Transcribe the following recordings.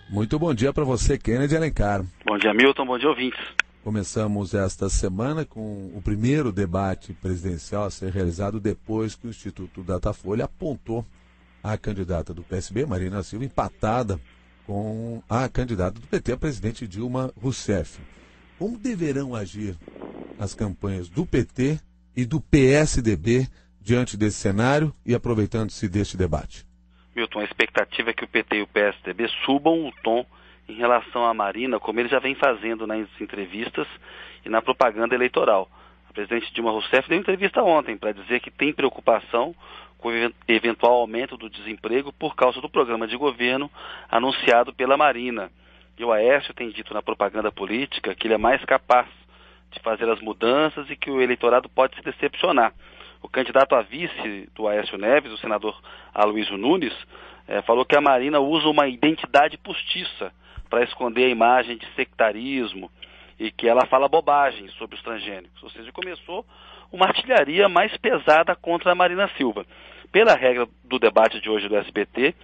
Muito bom dia para você, Kennedy Alencar. Bom dia, Milton. Bom dia, ouvintes. Começamos esta semana com o primeiro debate presidencial a ser realizado depois que o Instituto Datafolha apontou a candidata do PSB, Marina Silva, empatada com a candidata do PT, a presidente Dilma Rousseff. Como deverão agir as campanhas do PT e do PSDB diante desse cenário e aproveitando-se deste debate? Milton, a expectativa é que o PT e o PSDB subam o tom em relação à Marina, como ele já vem fazendo nas entrevistas e na propaganda eleitoral. A presidente Dilma Rousseff deu entrevista ontem para dizer que tem preocupação com o eventual aumento do desemprego por causa do programa de governo anunciado pela Marina. E o Aécio tem dito na propaganda política que ele é mais capaz de fazer as mudanças e que o eleitorado pode se decepcionar. O candidato a vice do Aécio Neves, o senador Aloysio Nunes, falou que a Marina usa uma identidade postiça para esconder a imagem de sectarismo e que ela fala bobagem sobre os transgênicos. Ou seja, começou uma artilharia mais pesada contra a Marina Silva. Pela regra do debate de hoje do SBT,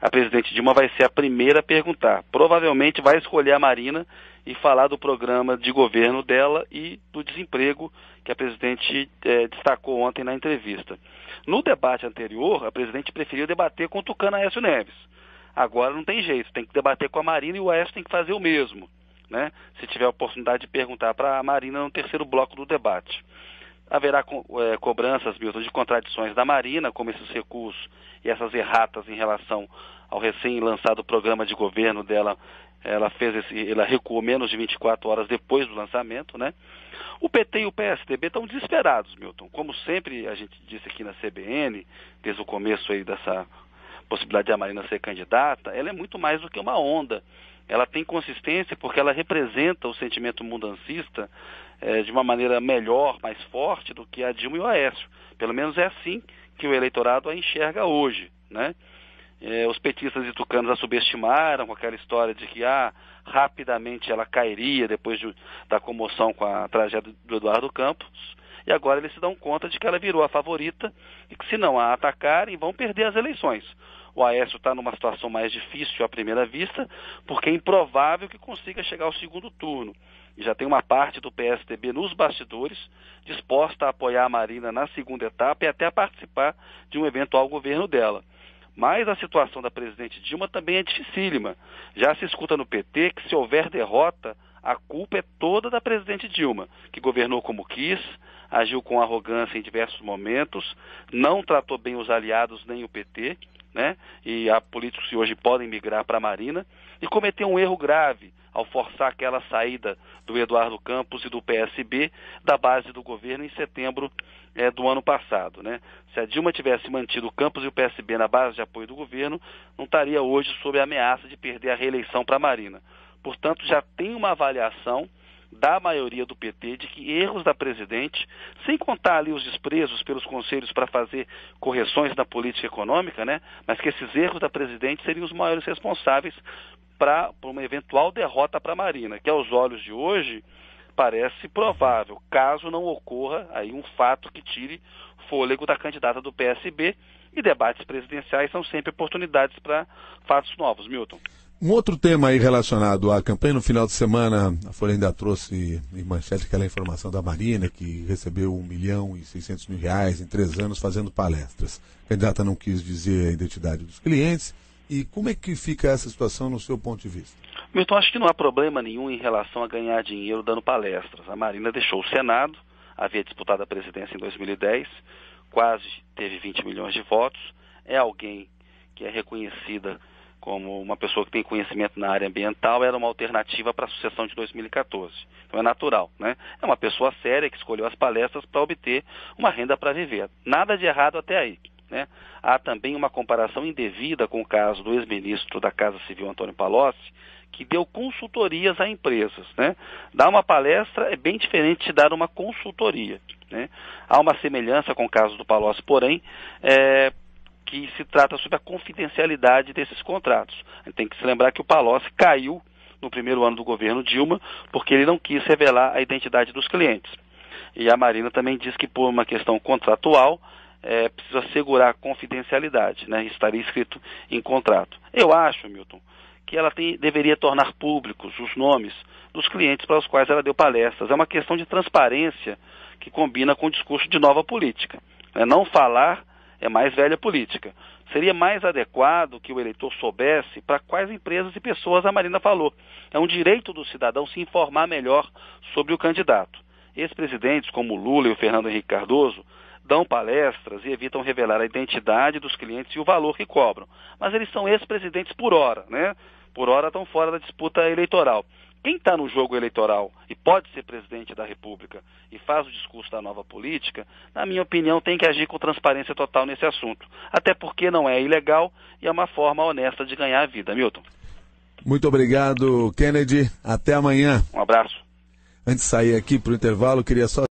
a presidente Dilma vai ser a primeira a perguntar. Provavelmente vai escolher a Marina e falar do programa de governo dela e do desemprego que a presidente destacou ontem na entrevista. No debate anterior, a presidente preferiu debater com o tucano Aécio Neves. Agora não tem jeito, tem que debater com a Marina e o Aécio tem que fazer o mesmo, né? Se tiver a oportunidade de perguntar para a Marina no terceiro bloco do debate. Haverá cobranças, Milton, de contradições da Marina, como esses recuos e essas erratas em relação ao recém-lançado programa de governo dela. Ela recuou menos de 24 horas depois do lançamento, né? O PT e o PSDB estão desesperados, Milton. Como sempre a gente disse aqui na CBN, desde o começo aí dessa possibilidade de a Marina ser candidata, ela é muito mais do que uma onda. Ela tem consistência porque ela representa o sentimento mundancista de uma maneira melhor, mais forte do que a Dilma e o Aécio. Pelo menos é assim que o eleitorado a enxerga hoje, né? Os petistas e tucanos a subestimaram com aquela história de que rapidamente ela cairia depois da comoção com a tragédia do Eduardo Campos, e agora eles se dão conta de que ela virou a favorita e que se não a atacarem vão perder as eleições. O Aécio está numa situação mais difícil à primeira vista, porque é improvável que consiga chegar ao segundo turno. E já tem uma parte do PSDB nos bastidores disposta a apoiar a Marina na segunda etapa e até a participar de um eventual governo dela. Mas a situação da presidente Dilma também é dificílima. Já se escuta no PT que se houver derrota, a culpa é toda da presidente Dilma, que governou como quis, agiu com arrogância em diversos momentos, não tratou bem os aliados nem o PT, né? E há políticos que hoje podem migrar para a Marina, e cometeu um erro grave ao forçar aquela saída do Eduardo Campos e do PSB da base do governo em setembro do ano passado, né? Se a Dilma tivesse mantido o Campos e o PSB na base de apoio do governo, não estaria hoje sob a ameaça de perder a reeleição para a Marina. Portanto, já tem uma avaliação da maioria do PT de que erros da presidente, sem contar ali os desprezos pelos conselhos para fazer correções na política econômica, né? Mas que esses erros da presidente seriam os maiores responsáveis para uma eventual derrota para a Marina, que aos olhos de hoje parece provável, caso não ocorra aí um fato que tire fôlego da candidata do PSB, e debates presidenciais são sempre oportunidades para fatos novos. Milton. Um outro tema aí relacionado à campanha, no final de semana, a Folha ainda trouxe em manchete aquela informação da Marina, que recebeu R$1.600.000 em 3 anos fazendo palestras. A candidata não quis dizer a identidade dos clientes. E como é que fica essa situação no seu ponto de vista? Milton, acho que não há problema nenhum em relação a ganhar dinheiro dando palestras. A Marina deixou o Senado, havia disputado a presidência em 2010, quase teve 20 milhões de votos, é alguém que é reconhecida como uma pessoa que tem conhecimento na área ambiental, era uma alternativa para a sucessão de 2014. Então é natural, né? É uma pessoa séria que escolheu as palestras para obter uma renda para viver. Nada de errado até aí, né? Há também uma comparação indevida com o caso do ex-ministro da Casa Civil, Antônio Palocci, que deu consultorias a empresas, né? Dar uma palestra é bem diferente de dar uma consultoria, né? Há uma semelhança com o caso do Palocci, porém, que se trata sobre a confidencialidade desses contratos. A gente tem que se lembrar que o Palocci caiu no primeiro ano do governo Dilma porque ele não quis revelar a identidade dos clientes. E a Marina também diz que por uma questão contratual precisa assegurar a confidencialidade, né? Estaria escrito em contrato. Eu acho, Milton, que ela deveria tornar públicos os nomes dos clientes para os quais ela deu palestras. É uma questão de transparência que combina com o discurso de nova política. Não falar é mais velha política. Seria mais adequado que o eleitor soubesse para quais empresas e pessoas a Marina falou. É um direito do cidadão se informar melhor sobre o candidato. Ex-presidentes como o Lula e o Fernando Henrique Cardoso dão palestras e evitam revelar a identidade dos clientes e o valor que cobram. Mas eles são ex-presidentes por hora, né? Por hora estão fora da disputa eleitoral. Quem está no jogo eleitoral e pode ser presidente da República e faz o discurso da nova política, na minha opinião, tem que agir com transparência total nesse assunto. Até porque não é ilegal e é uma forma honesta de ganhar a vida. Milton. Muito obrigado, Kennedy. Até amanhã. Um abraço. Antes de sair aqui para o intervalo, queria só